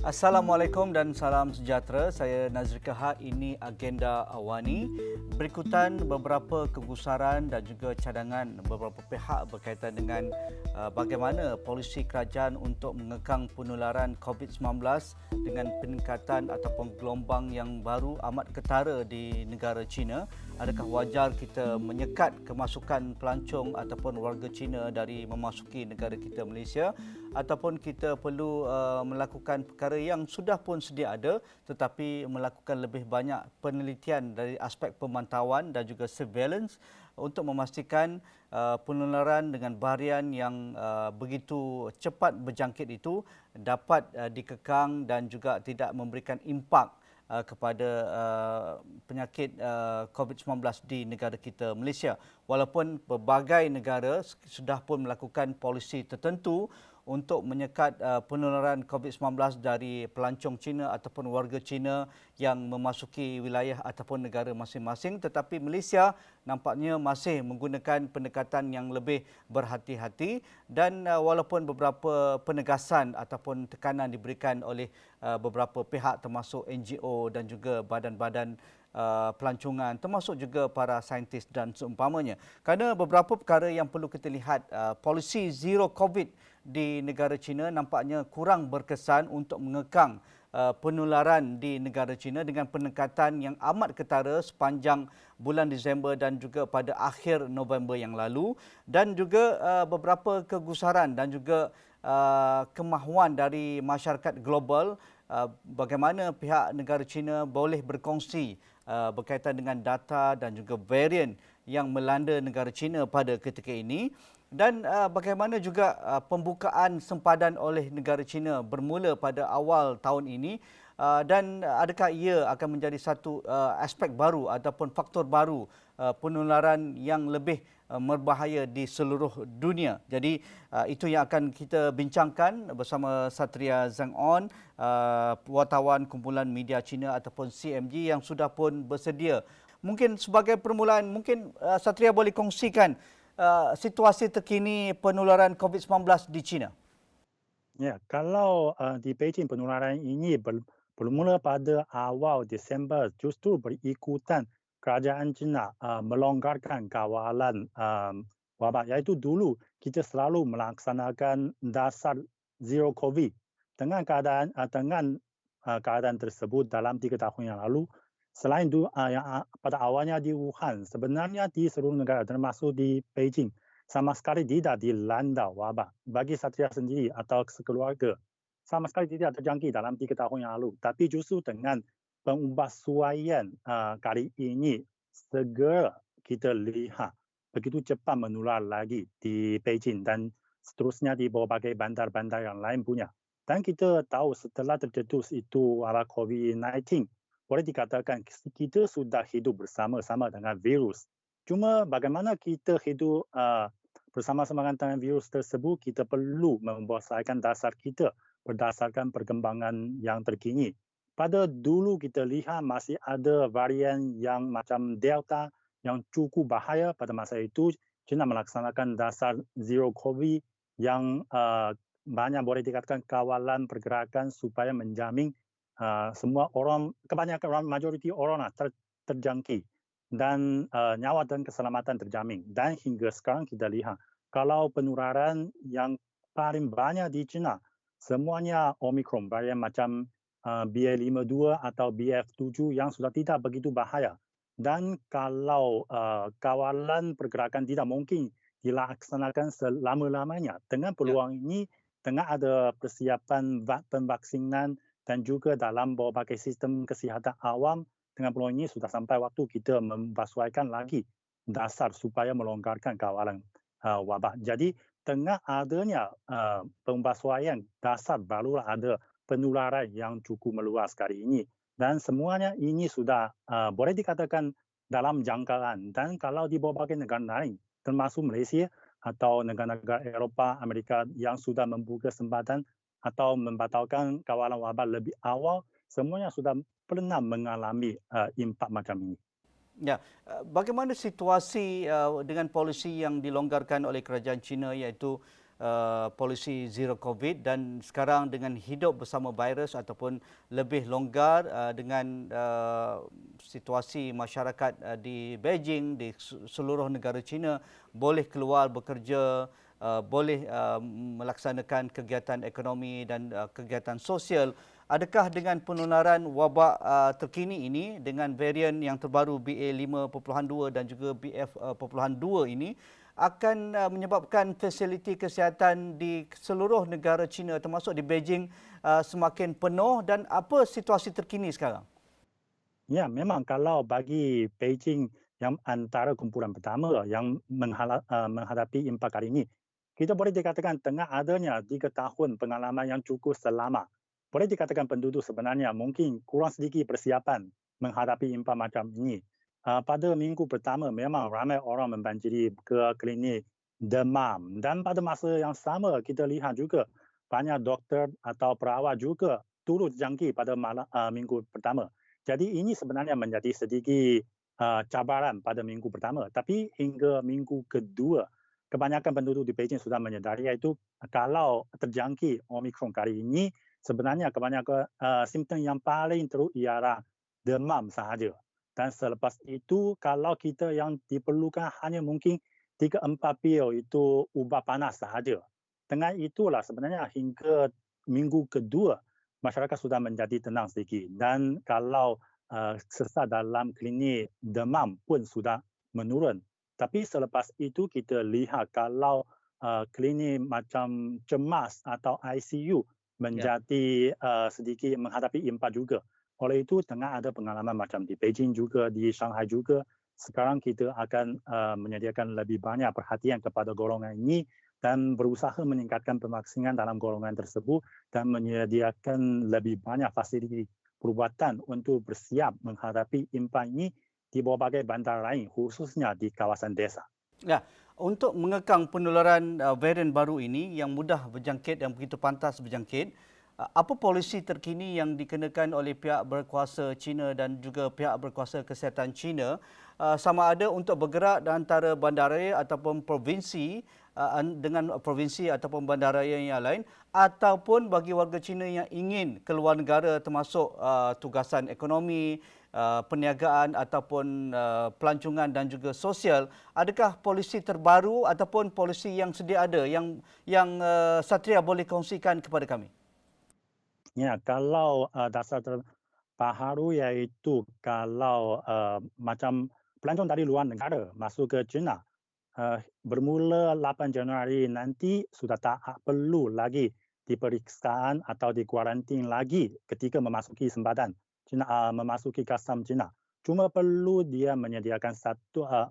Assalamualaikum dan salam sejahtera. Saya Nazri Kehak. Ini Agenda Awani. Berikutan beberapa kegusaran dan juga cadangan beberapa pihak berkaitan dengan bagaimana polisi kerajaan untuk mengekang penularan COVID-19 dengan peningkatan ataupun gelombang yang baru amat ketara di negara China. Adakah wajar kita menyekat kemasukan pelancong ataupun warga Cina dari memasuki negara kita Malaysia, ataupun kita perlu melakukan perkara yang sudah pun sedia ada tetapi melakukan lebih banyak penelitian dari aspek pemantauan dan juga surveillance untuk memastikan penularan dengan varian yang begitu cepat berjangkit itu dapat dikekang dan juga tidak memberikan impak kepada penyakit COVID-19 di negara kita Malaysia. Walaupun berbagai negara sudah pun melakukan polisi tertentu untuk menyekat penularan COVID-19 dari pelancong Cina ataupun warga Cina yang memasuki wilayah ataupun negara masing-masing, tetapi Malaysia nampaknya masih menggunakan pendekatan yang lebih berhati-hati dan walaupun beberapa penegasan ataupun tekanan diberikan oleh beberapa pihak termasuk NGO dan juga badan-badan pelancongan termasuk juga para saintis dan seumpamanya. Kerana beberapa perkara yang perlu kita lihat, polisi zero COVID di negara China nampaknya kurang berkesan untuk mengekang penularan di negara China dengan pendekatan yang amat ketara sepanjang bulan Disember dan juga pada akhir November yang lalu, dan juga beberapa kegusaran dan juga kemahuan dari masyarakat global bagaimana pihak negara China boleh berkongsi berkaitan dengan data dan juga varian yang melanda negara China pada ketika ini, dan bagaimana juga pembukaan sempadan oleh negara China bermula pada awal tahun ini, dan adakah ia akan menjadi satu aspek baru ataupun faktor baru penularan yang lebih berbahaya di seluruh dunia. Jadi itu yang akan kita bincangkan bersama Satria Zhang On, wartawan kumpulan media Cina ataupun CMG yang sudah pun bersedia. Mungkin sebagai permulaan, mungkin Satria boleh kongsikan situasi terkini penularan COVID-19 di China. Ya, kalau di Beijing penularan ini bermula pada awal Disember, justru berikutan kerajaan China melonggarkan kawalan wabak. Iaitu dulu kita selalu melaksanakan dasar zero COVID. Dengan keadaan tersebut dalam 3 tahun yang lalu, selain itu yang pada awalnya di Wuhan, sebenarnya di seluruh negara termasuk di Beijing sama sekali tidak dilanda wabak. Bagi Satria sendiri atau sekeluarga, sama sekali tidak terjangkit dalam 3 tahun yang lalu. Tapi justru dengan pengubahsuaian kali ini, segera kita lihat begitu cepat menular lagi di Beijing dan seterusnya di berbagai bandar-bandar yang lain punya. Dan kita tahu setelah tercetus itu wabak COVID-19, boleh dikatakan kita sudah hidup bersama-sama dengan virus. Cuma bagaimana kita hidup bersama-sama dengan virus tersebut, kita perlu membuatkan dasar kita berdasarkan perkembangan yang terkini. Pada dulu kita lihat masih ada varian yang macam Delta yang cukup bahaya. Pada masa itu, China melaksanakan dasar zero COVID yang banyak boleh dikatakan kawalan pergerakan supaya menjamin semua orang, kebanyakan majoriti orang terjangkit dan nyawa dan keselamatan terjamin. Dan hingga sekarang kita lihat kalau penularan yang paling banyak di China semuanya Omicron, varian macam BA52 atau BF7 yang sudah tidak begitu bahaya. Dan kalau kawalan pergerakan tidak mungkin dilaksanakan selama-lamanya, dengan peluang ini, dengan ada persiapan pemvaksinan dan juga dalam berbagai sistem kesihatan awam, dengan peluang ini sudah sampai waktu kita membasuhkan lagi dasar supaya melonggarkan kawalan wabak. Jadi dengan adanya pembasuhan dasar, barulah ada penularan yang cukup meluas kali ini. Dan semuanya ini sudah boleh dikatakan dalam jangkaan. Dan kalau di berbagai negara lain, termasuk Malaysia atau negara-negara Eropah, Amerika yang sudah membuka kesempatan atau membatalkan kawalan wabak lebih awal, semuanya sudah pernah mengalami impak macam ini. Ya, bagaimana situasi dengan polisi yang dilonggarkan oleh kerajaan China, iaitu polisi zero COVID, dan sekarang dengan hidup bersama virus ataupun lebih longgar dengan situasi masyarakat di Beijing, di seluruh negara China boleh keluar bekerja, boleh melaksanakan kegiatan ekonomi dan kegiatan sosial. Adakah dengan penularan wabak terkini ini dengan varian yang terbaru BA5.2 dan juga BF.2 ini akan menyebabkan fasiliti kesihatan di seluruh negara China termasuk di Beijing semakin penuh, dan apa situasi terkini sekarang? Ya, memang kalau bagi Beijing yang antara kumpulan pertama yang menghadapi impak kali ini, kita boleh dikatakan tengah adanya 3 tahun pengalaman yang cukup selama. Boleh dikatakan penduduk sebenarnya mungkin kurang sedikit persiapan menghadapi impak macam ini. Pada minggu pertama memang ramai orang membanjiri ke klinik demam, dan pada masa yang sama kita lihat juga banyak doktor atau perawat juga turut jangkit pada minggu pertama. Jadi ini sebenarnya menjadi sedikit cabaran pada minggu pertama. Tapi hingga minggu kedua, kebanyakan penduduk di Beijing sudah menyadari iaitu kalau terjangkit Omicron kali ini, sebenarnya kebanyakan simptom yang paling teruk ialah demam sahaja. Dan selepas itu, kalau kita yang diperlukan hanya mungkin 3-4 pil itu ubat panas sahaja. Dengan itulah sebenarnya hingga minggu kedua, masyarakat sudah menjadi tenang sedikit. Dan kalau sesak dalam klinik demam pun sudah menurun. Tapi selepas itu kita lihat kalau klinik macam cemas atau ICU menjadi sedikit menghadapi impak juga. Oleh itu tengah ada pengalaman macam di Beijing juga, di Shanghai juga. Sekarang kita akan menyediakan lebih banyak perhatian kepada golongan ini dan berusaha meningkatkan pemaksinan dalam golongan tersebut dan menyediakan lebih banyak fasiliti perubatan untuk bersiap menghadapi impak ini di berbagai bandar lain, khususnya di kawasan desa. Ya, untuk mengekang penularan varian baru ini yang mudah berjangkit dan begitu pantas berjangkit, apa polisi terkini yang dikenakan oleh pihak berkuasa China dan juga pihak berkuasa kesihatan China, sama ada untuk bergerak di antara bandaraya ataupun provinsi dengan provinsi ataupun bandaraya yang lain, ataupun bagi warga China yang ingin keluar negara termasuk tugasan ekonomi, perniagaan ataupun pelancongan dan juga sosial, adakah polisi terbaru ataupun polisi yang sedia ada yang Satria boleh kongsikan kepada kami? Ya, kalau dasar terbaru iaitu kalau macam pelancong dari luar negara masuk ke China, bermula 8 Januari nanti sudah tak perlu lagi diperiksaan atau dikuarantin lagi ketika memasuki sempadan China, memasuki kastam China. Cuma perlu dia menyediakan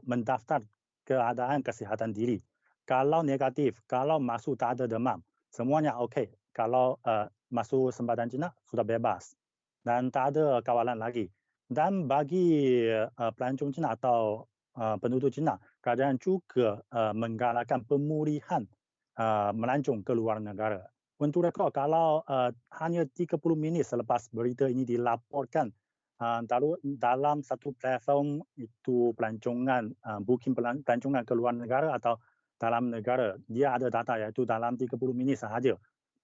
mendaftar keadaan kesihatan diri. Kalau negatif, kalau masuk tak ada demam, semuanya okey. Kalau masuk sempadan China sudah bebas dan tak ada kawalan lagi. Dan bagi pelancong China atau penduduk China, kerajaan juga menggalakkan pemulihan melancong ke luar negara. Untuk rekod, kalau hanya 30 minit selepas berita ini dilaporkan, dalam satu platform itu pelancongan, booking pelancongan ke luar negara atau dalam negara, dia ada data iaitu dalam 30 minit sahaja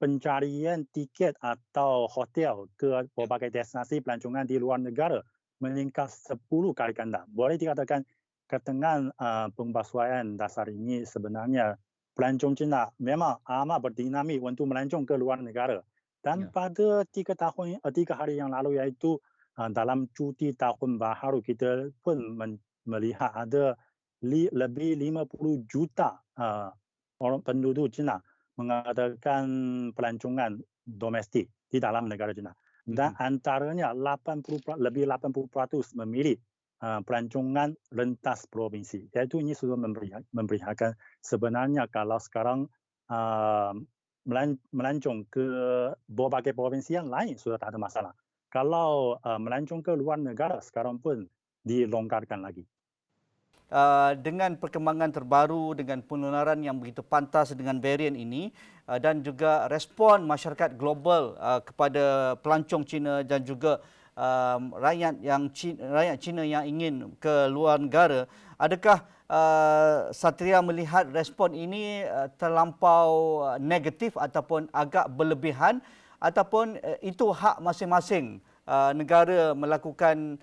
pencarian tiket atau hotel ke berbagai destinasi pelancongan di luar negara meningkat 10 kali ganda. Boleh dikatakan ketengan pembasuhan dasar ini sebenarnya pelancong China memang amat berdinamik untuk melancong ke luar negara. Dan pada 3 hari yang lalu iaitu dalam cuti tahun baharu kita pun melihat ada lebih 50 juta orang penduduk China mengadakan pelancongan domestik di dalam negara China. Dan antaranya lebih 80% memilih pelancongan rentas provinsi. Iaitu ini sudah memperlihatkan sebenarnya kalau sekarang melancong ke berbagai provinsi yang lain sudah tak ada masalah. Kalau melancong ke luar negara sekarang pun dilonggarkan lagi. Dengan perkembangan terbaru, dengan penularan yang begitu pantas dengan varian ini dan juga respon masyarakat global kepada pelancong China dan juga rakyat China yang ingin ke luar negara, adakah Satria melihat respon ini terlampau negatif ataupun agak berlebihan ataupun itu hak masing-masing negara melakukan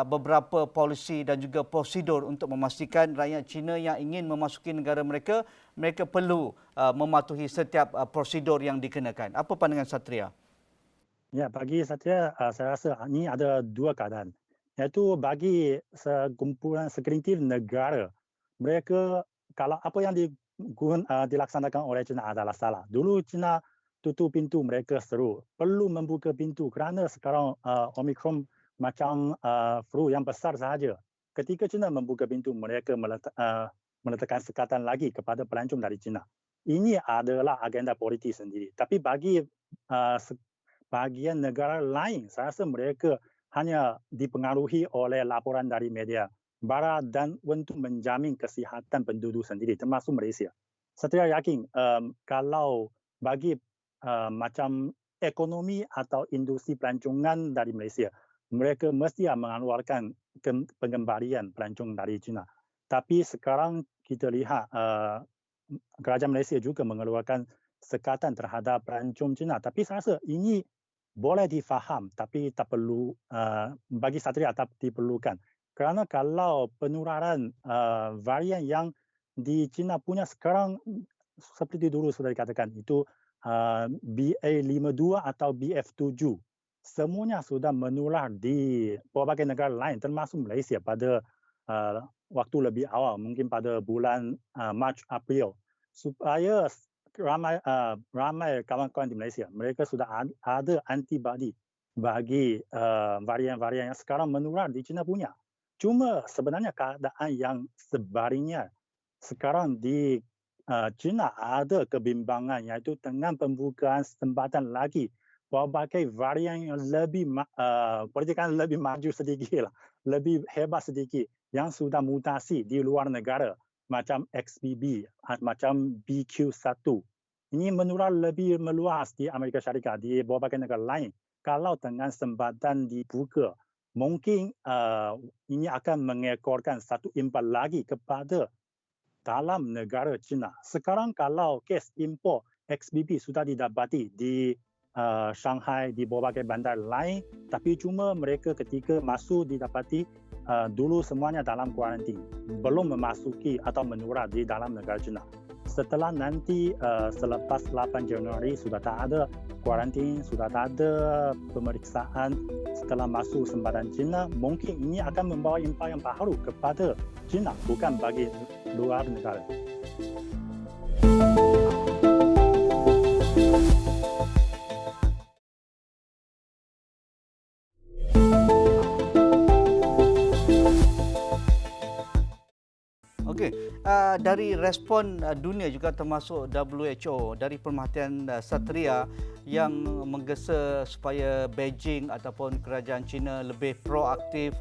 beberapa polisi dan juga prosedur untuk memastikan rakyat Cina yang ingin memasuki negara mereka, mereka perlu mematuhi setiap prosedur yang dikenakan. Apa pandangan Satria? Ya, bagi saya rasa ini ada dua keadaan. Iaitu bagi segelintir negara, mereka kalau apa yang dilaksanakan oleh China adalah salah. Dulu China tutup pintu mereka seru. Perlu membuka pintu kerana sekarang Omicron macam flu yang besar sahaja. Ketika China membuka pintu, mereka meletakkan sekatan lagi kepada pelancong dari China. Ini adalah agenda politik sendiri. Tapi bagi bahagian negara lain, saya rasa mereka hanya dipengaruhi oleh laporan dari media barat dan untuk menjamin kesihatan penduduk sendiri, termasuk Malaysia. Saya yakin kalau bagi macam ekonomi atau industri pelancongan dari Malaysia, mereka mesti mengeluarkan pengembalian pelancong dari China. Tapi sekarang kita lihat kerajaan Malaysia juga mengeluarkan sekatan terhadap pelancong China. Tapi saya rasa ini boleh difaham, tapi tak perlu bagi Satria tak diperlukan. Kerana kalau penularan varian yang di China punya sekarang seperti dulu sudah dikatakan itu BA52 atau BF7, semuanya sudah menular di berbagai negara lain termasuk Malaysia pada waktu lebih awal, mungkin pada bulan Mac April, supaya ramai kawan-kawan di Malaysia mereka sudah ada antibody bagi varian-varian yang sekarang menular di China punya. Cuma sebenarnya keadaan yang sebaliknya sekarang di China ada kebimbangan, iaitu dengan pembukaan kesempatan lagi berbagai varian yang lebih politikan lebih maju sedikit lah, lebih hebat sedikit yang sudah mutasi di luar negara macam XBB, macam BQ1. Ini menular lebih meluas di Amerika Syarikat, di berbagai negara lain. Kalau dengan kesempatan dibuka, mungkin ini akan mengekorkan satu impak lagi kepada dalam negara China. Sekarang kalau kes impor XBB sudah didapati di Shanghai, di berbagai bandar lain, tapi cuma mereka ketika masuk didapati dulu semuanya dalam kuarantin, belum memasuki atau menular di dalam negara China. Setelah nanti selepas 8 Januari sudah tak ada kuarantin, sudah tak ada pemeriksaan setelah masuk sempatan China, mungkin ini akan membawa impak yang baru kepada China, bukan bagi luar negara. Okey, dari respon dunia juga termasuk WHO, dari pemerhatian Satria yang menggesa supaya Beijing ataupun kerajaan China lebih proaktif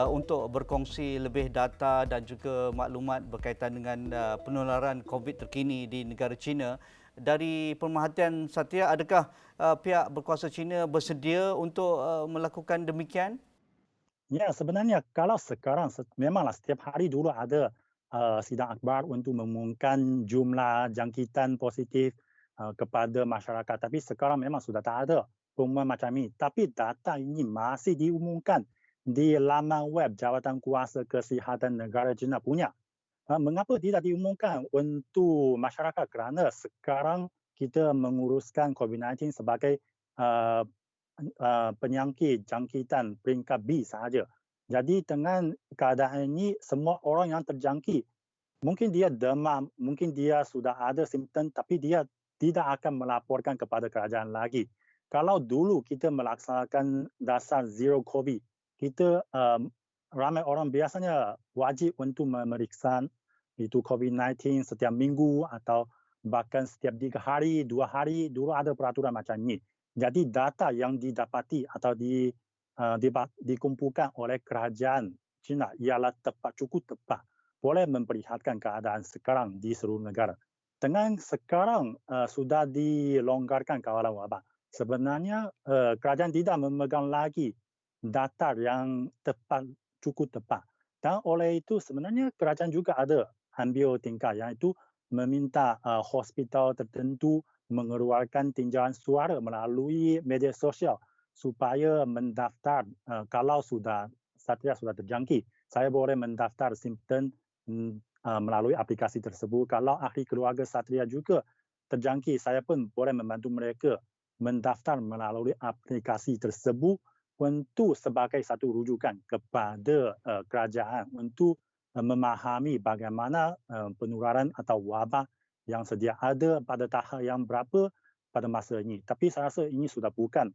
untuk berkongsi lebih data dan juga maklumat berkaitan dengan penularan COVID terkini di negara China. Dari pemerhatian Satria, adakah pihak berkuasa China bersedia untuk melakukan demikian? Ya, sebenarnya kalau sekarang memanglah setiap hari dulu ada sidang akhbar untuk mengumumkan jumlah jangkitan positif kepada masyarakat. Tapi sekarang memang sudah tak ada pengumuman macam ini. Tapi data ini masih diumumkan di laman web Jabatan Kuasa Kesihatan Negara China punya. Mengapa tidak diumumkan untuk masyarakat? Kerana sekarang kita menguruskan COVID-19 sebagai penyakit jangkitan peringkat B sahaja. Jadi dengan keadaan ini, semua orang yang terjangkit, mungkin dia demam, mungkin dia sudah ada simptom, tapi dia tidak akan melaporkan kepada kerajaan lagi. Kalau dulu kita melaksanakan dasar zero COVID, kita ramai orang biasanya wajib untuk memeriksa itu COVID-19 setiap minggu atau bahkan setiap 3 hari, 2 hari, dulu ada peraturan macam ini. Jadi data yang didapati atau dikumpulkan oleh kerajaan China ialah cukup tepat, boleh memperlihatkan keadaan sekarang di seluruh negara. Dengan sekarang sudah dilonggarkan kawalan wabak, sebenarnya kerajaan tidak memegang lagi data yang tepat, cukup tepat. Dan oleh itu sebenarnya kerajaan juga ada ambil tingkah iaitu meminta hospital tertentu mengeluarkan tinjauan suara melalui media sosial supaya mendaftar kalau satria sudah terjangkit. Saya boleh mendaftar simptom melalui aplikasi tersebut. Kalau ahli keluarga satria juga terjangkit, saya pun boleh membantu mereka mendaftar melalui aplikasi tersebut untuk sebagai satu rujukan kepada kerajaan untuk memahami bagaimana penularan atau wabak yang sedia ada pada tahap yang berapa pada masa ini. Tapi saya rasa ini sudah bukan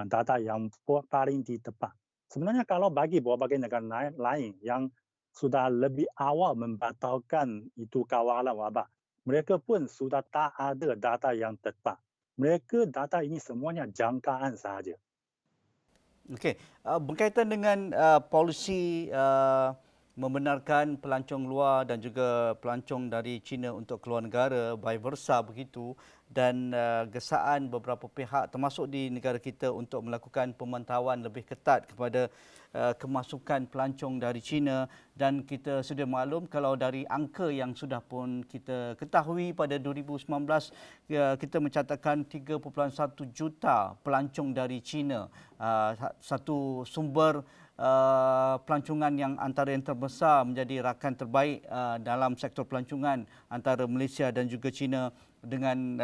data yang paling tepat. Sebenarnya kalau bagi berbagai negara lain yang sudah lebih awal membatalkan itu kawalan wabak, mereka pun sudah tak ada data yang tepat. Mereka data ini semuanya jangkaan sahaja. Okey, berkaitan dengan polisi membenarkan pelancong luar dan juga pelancong dari China untuk keluar negara, vice versa begitu, dan gesaan beberapa pihak termasuk di negara kita untuk melakukan pemantauan lebih ketat kepada kemasukan pelancong dari China, dan kita sudah maklum kalau dari angka yang sudah pun kita ketahui pada 2019 kita mencatatkan 3.1 juta pelancong dari China. Satu sumber pelancongan yang antara yang terbesar menjadi rakan terbaik dalam sektor pelancongan antara Malaysia dan juga China dengan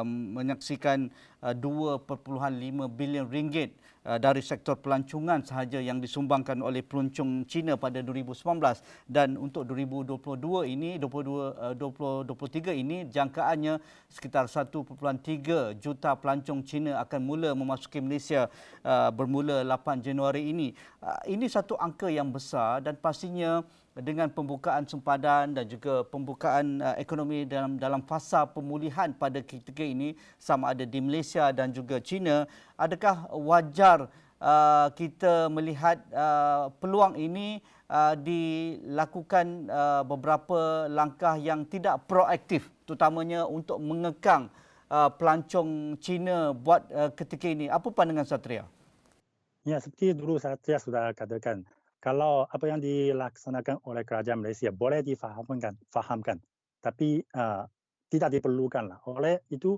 menyaksikan 2.5 bilion ringgit dari sektor pelancongan sahaja yang disumbangkan oleh pelancong China pada 2019, dan untuk 2022 ini 2023 ini jangkaannya sekitar 1.3 juta pelancong China akan mula memasuki Malaysia bermula 8 Januari ini. Ini satu angka yang besar dan pastinya dengan pembukaan sempadan dan juga pembukaan ekonomi dalam fasa pemulihan pada ketika ini sama ada di Malaysia dan juga China, adakah wajar kita melihat peluang ini dilakukan beberapa langkah yang tidak proaktif, terutamanya untuk mengekang pelancong China buat ketika ini? Apa pandangan Satria? Ya, seperti dulu saya sudah katakan, kalau apa yang dilaksanakan oleh kerajaan Malaysia boleh fahamkan, tapi tidak diperlukan lah. Oleh itu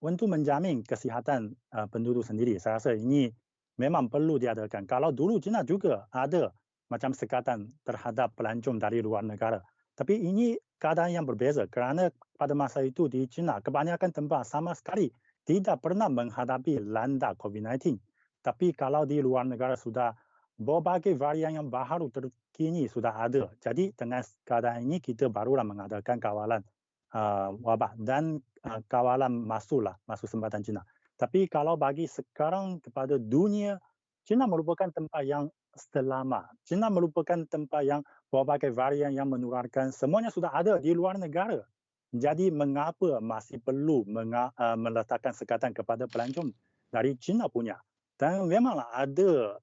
untuk menjamin kesihatan penduduk sendiri, saya rasa ini memang perlu diadakan. Kalau dulu China juga ada macam sekatan terhadap pelancong dari luar negara, tapi ini keadaan yang berbeza kerana pada masa itu di China kebanyakan tempat sama sekali tidak pernah menghadapi landa COVID-19. Tapi kalau di luar negara sudah berbagai varian yang baru terkini sudah ada. Jadi dengan keadaan ini kita barulah mengadakan kawalan wabak dan kawalan masuk sempatan China. Tapi kalau bagi sekarang kepada dunia, China merupakan tempat yang selama. China merupakan tempat yang berbagai varian yang menularkan semuanya sudah ada di luar negara. Jadi mengapa masih perlu meletakkan sekatan kepada pelancong dari China punya? Dan memanglah ada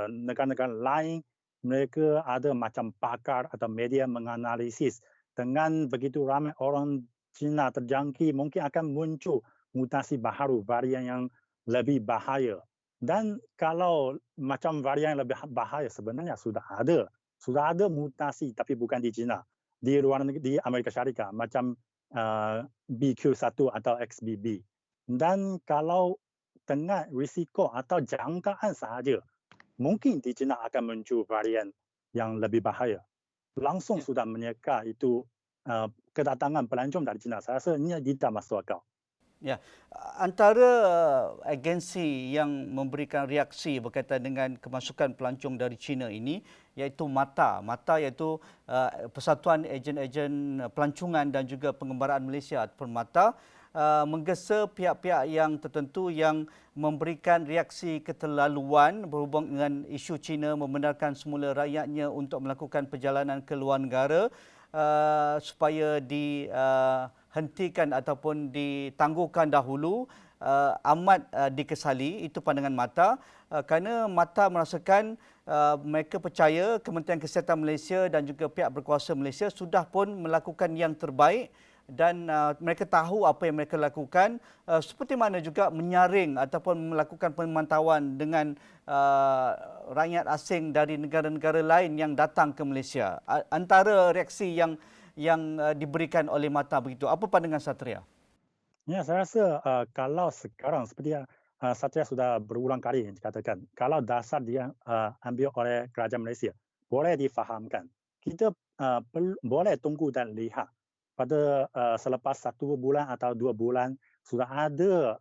negara-negara lain, mereka ada macam pakar atau media menganalisis dengan begitu ramai orang Cina terjangkit, mungkin akan muncul mutasi baru, varian yang lebih bahaya. Dan kalau macam varian yang lebih bahaya sebenarnya sudah ada. Sudah ada mutasi tapi bukan di China. Di luar negeri, di Amerika Syarikat, macam BQ1 atau XBB. Dan kalau dengan risiko atau jangkaan sahaja, mungkin di China akan muncul varian yang lebih bahaya. Langsung sudah menyeka itu kedatangan pelancong dari China. Saya rasa ini tidak masuk akal. Ya, antara agensi yang memberikan reaksi berkaitan dengan kemasukan pelancong dari China ini iaitu MATA. MATA iaitu Persatuan Ejen-Ejen Pelancongan dan juga Pengembaraan Malaysia ataupun MATA, menggesa pihak-pihak yang tertentu yang memberikan reaksi keterlaluan berhubung dengan isu China membenarkan semula rakyatnya untuk melakukan perjalanan ke luar negara supaya dihentikan ataupun ditangguhkan dahulu, amat dikesali. Itu pandangan MATA, kerana MATA merasakan mereka percaya Kementerian Kesihatan Malaysia dan juga pihak berkuasa Malaysia sudah pun melakukan yang terbaik dan mereka tahu apa yang mereka lakukan, seperti mana juga menyaring ataupun melakukan pemantauan dengan rakyat asing dari negara-negara lain yang datang ke Malaysia. Antara reaksi yang diberikan oleh MATA begitu. Apa pandangan Satria? Ya, saya rasa kalau sekarang seperti yang Satria sudah berulang kali dikatakan, kalau dasar dia ambil oleh kerajaan Malaysia, boleh difahamkan. Kita boleh tunggu dan lihat pada selepas 1 bulan atau 2 bulan sudah ada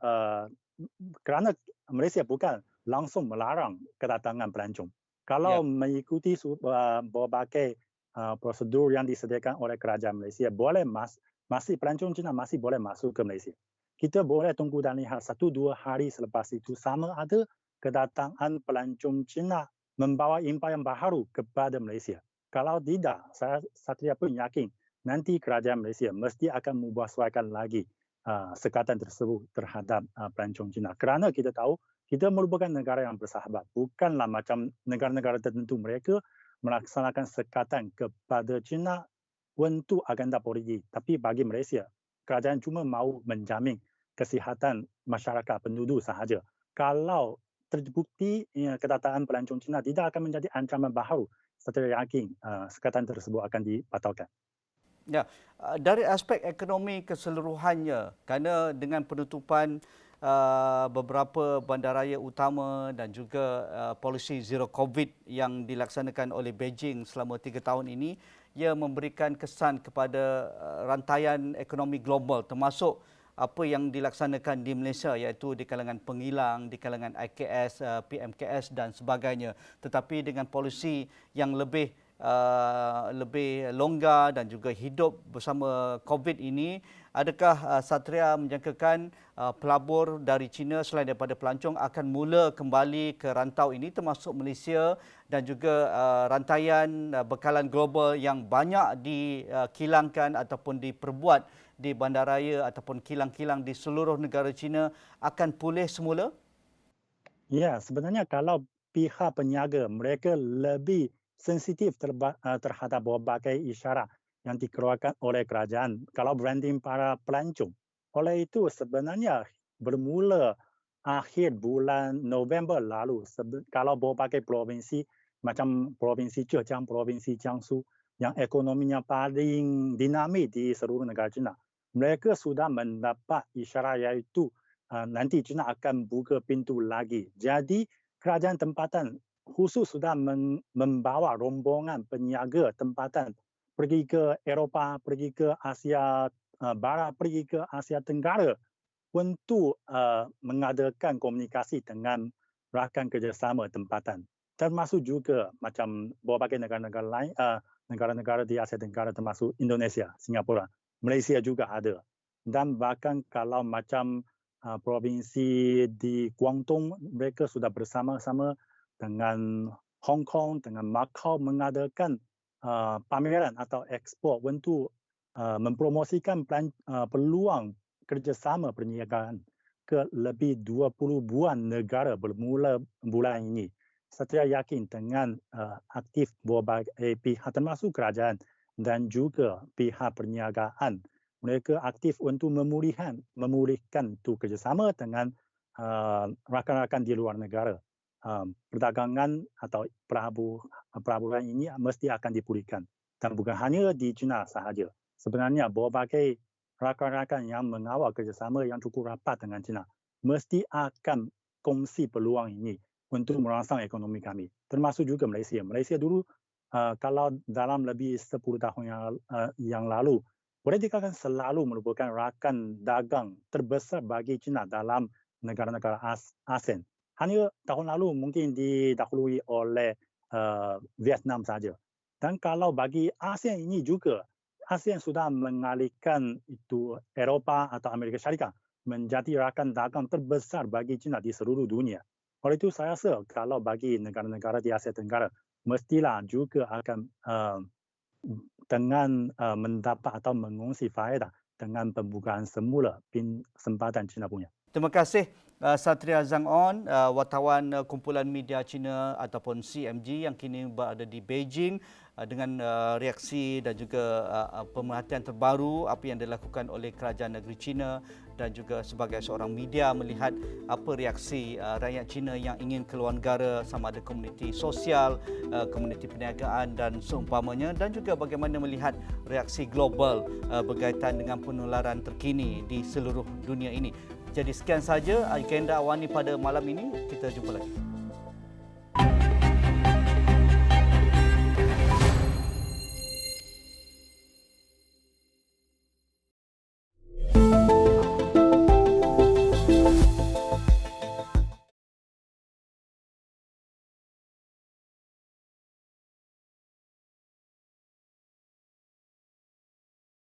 kerana Malaysia bukan langsung melarang kedatangan pelancong. Ya. Kalau mengikuti berbagai prosedur yang disediakan oleh kerajaan Malaysia, boleh masih pelancong Cina masih boleh masuk ke Malaysia. Kita boleh tunggu dan lihat 1-2 hari selepas itu sama ada kedatangan pelancong Cina membawa impayan baharu kepada Malaysia. Kalau tidak, saya pun yakin nanti kerajaan Malaysia mesti akan membuatkan lagi sekatan tersebut terhadap pelancong Cina. Kerana kita tahu kita merupakan negara yang bersahabat. Bukanlah macam negara-negara tertentu mereka melaksanakan sekatan kepada China untuk agenda politik. Tapi bagi Malaysia, kerajaan cuma mahu menjamin kesihatan masyarakat penduduk sahaja. Kalau terbukti kedatangan pelancong Cina tidak akan menjadi ancaman baharu, saya yakin sekatan tersebut akan dibatalkan. Ya, dari aspek ekonomi keseluruhannya, kerana dengan penutupan beberapa bandaraya utama dan juga polisi zero COVID yang dilaksanakan oleh Beijing selama 3 tahun ini, ia memberikan kesan kepada rantaian ekonomi global termasuk apa yang dilaksanakan di Malaysia iaitu di kalangan pengilang, di kalangan IKS, PMKS dan sebagainya. Tetapi dengan polisi yang lebih longgar dan juga hidup bersama COVID ini, adakah Satria menjangkakan pelabur dari China selain daripada pelancong akan mula kembali ke rantau ini termasuk Malaysia dan juga rantaian bekalan global yang banyak dikilangkan ataupun diperbuat di bandaraya ataupun kilang-kilang di seluruh negara China akan pulih semula? Ya, sebenarnya kalau pihak peniaga mereka lebih sensitif terhadap berbagai isyarat yang dikeluarkan oleh kerajaan kalau branding para pelancong. Oleh itu sebenarnya bermula akhir bulan November lalu kalau berbagai provinsi macam provinsi Zhejiang, provinsi Jiangsu yang ekonominya paling dinamik di seluruh negara China, mereka sudah mendapat isyarat iaitu nanti China akan buka pintu lagi. Jadi kerajaan tempatan khusus sudah membawa rombongan peniaga tempatan pergi ke Eropah, pergi ke Asia Barat, pergi ke Asia Tenggara untuk mengadakan komunikasi dengan rakan kerjasama tempatan. Termasuk juga macam berbagai negara-negara lain, negara-negara di Asia Tenggara termasuk Indonesia, Singapura, Malaysia juga ada. Dan bahkan kalau macam provinsi di Guangdong, mereka sudah bersama-sama dengan Hong Kong, dengan Macau mengadakan pameran atau ekspor untuk mempromosikan peluang kerjasama perniagaan ke lebih 20 buah negara bermula bulan ini. Saya yakin dengan aktif berbagai pihak termasuk kerajaan dan juga pihak perniagaan, mereka aktif untuk memulihkan tu kerjasama dengan rakan-rakan di luar negara. Perdagangan atau pelaburan ini mesti akan dipulihkan. Dan bukan hanya di China sahaja. Sebenarnya berbagai rakan-rakan yang mengawal kerjasama yang cukup rapat dengan China mesti akan kongsi peluang ini untuk merangsang ekonomi kami. Termasuk juga Malaysia. Malaysia dulu kalau dalam lebih 10 tahun yang lalu, boleh dikatakan selalu merupakan rakan dagang terbesar bagi China dalam negara-negara ASEAN. Hanya tahun lalu mungkin didahului oleh Vietnam saja. Dan kalau bagi ASEAN ini juga, ASEAN sudah mengalihkan itu Eropah atau Amerika Syarikat menjadi rakan dagang terbesar bagi China di seluruh dunia. Oleh itu saya rasa kalau bagi negara-negara di Asia Tenggara, mestilah juga akan dengan mendapat atau mengongsi faedah dengan pembukaan semula sempatan China punya. Terima kasih Satria Zhang On, wartawan kumpulan media Cina ataupun CMG yang kini berada di Beijing dengan reaksi dan juga pemerhatian terbaru apa yang dilakukan oleh kerajaan negeri China dan juga sebagai seorang media melihat apa reaksi rakyat Cina yang ingin keluar negara sama ada komuniti sosial, komuniti perniagaan dan seumpamanya dan juga bagaimana melihat reaksi global berkaitan dengan penularan terkini di seluruh dunia ini. Jadi sekian saja agenda Awani pada malam ini. Kita jumpa lagi.